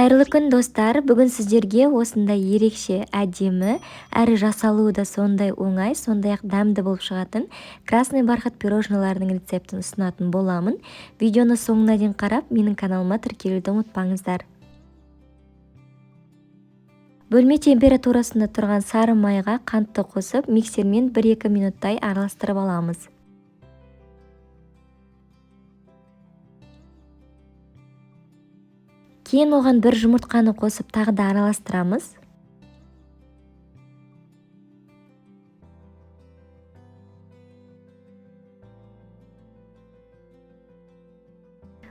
Қайырлы күн достар, бүгін сіздерге осындай ерекше, әдемі, әрі жасалуы да сондай оңай, сондай-ақ дәмді болып шығатын красный бархат пирожныларының рецептін ұсынатын боламын. Видеоны соңына дейін қарап, менің каналыма тіркелуді ұмытпаңыздар. Бөлме температурасында тұрған сары майға қантты қосып, миксермен 1-2 минуттай араластырып аламыз. Кейін оған бір жұмыртқаны қосып тағы да араластырамыз.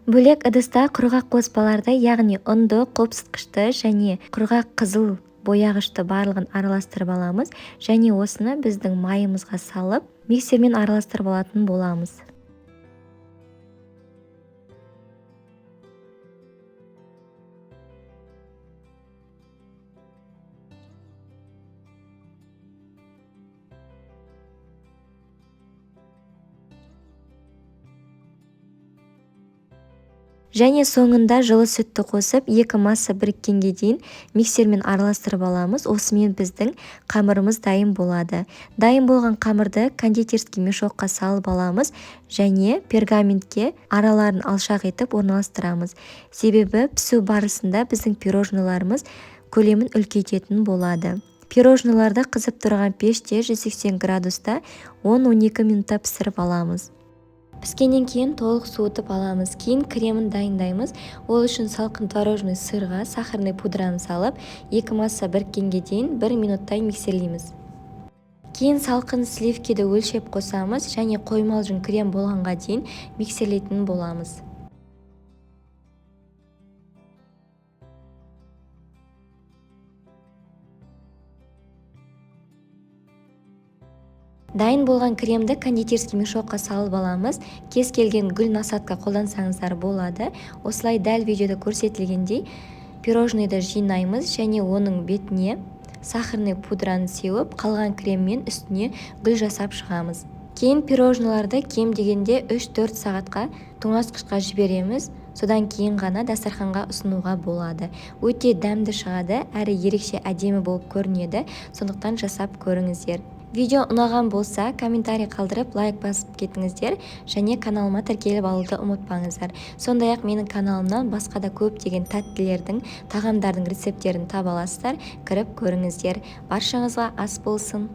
Бөлек ыдыста құрғақ қоспаларды, яғни ұнды, қопсытқышты және құрғақ қызыл бояғышты барлығын араластырып аламыз және осыны біздің майымызға салып, миксермен араластырып алатын боламыз. Және соңында жылы сүтті қосып, екі масса біріккенге дейін миксермен араластырып аламыз. Осымен біздің қамырымыз дайын болады. Дайын болған қамырды кондитерский мешокқа салып аламыз және пергаментке араларын алшақ етіп орналастырамыз. Себебі пісу барысында біздің пирожныларымыз көлемін үлкейтетін болады. Пирожныларды қызып тұрған пеште 180 градуста 10-12 минутта пісіріп аламыз. Піскеннен кейін толық суытып аламыз. Кейін кремін дайындаймыз. Ол үшін салқын творожный сырға сахарный пудраны салып, екі масса біріккенге дейін 1 минуттай миксерлейміз. Кейін салқын сливкиді өлшеп қосамыз және қоймалжың крем болғанға дейін миксерлейтін боламыз. Дайын болған кремді кондитерский мешокқа салып аламыз. Кез келген гүл насадка қолдансаңыздар болады. Осылай дәл видеода көрсетілгендей пирожныйды жинаймыз және оның бетіне сахарный пудраны сеуіп, қалған креммен үстіне гүл жасап шығамыз. Кейін пирожныларды кем дегенде 3-4 сағатқа тоңазытқышқа жібереміз. Содан кейін ғана дастарханға ұсынуға болады. Өте дәмді шығады, әрі ерекше әдемі болып көрінеді. Сондықтан жасап көріңіздер. Видео ұнаған болса, комментарий қалдырып, лайк басып кетіңіздер және каналыма тіркеліп алуды ұмытпаңыздар. Сондай-ақ менің каналымнан басқа да көптеген тәттілердің, тағамдардың рецепттерін таба аласыздар. Кіріп көріңіздер. Баршаңызға ас болсын.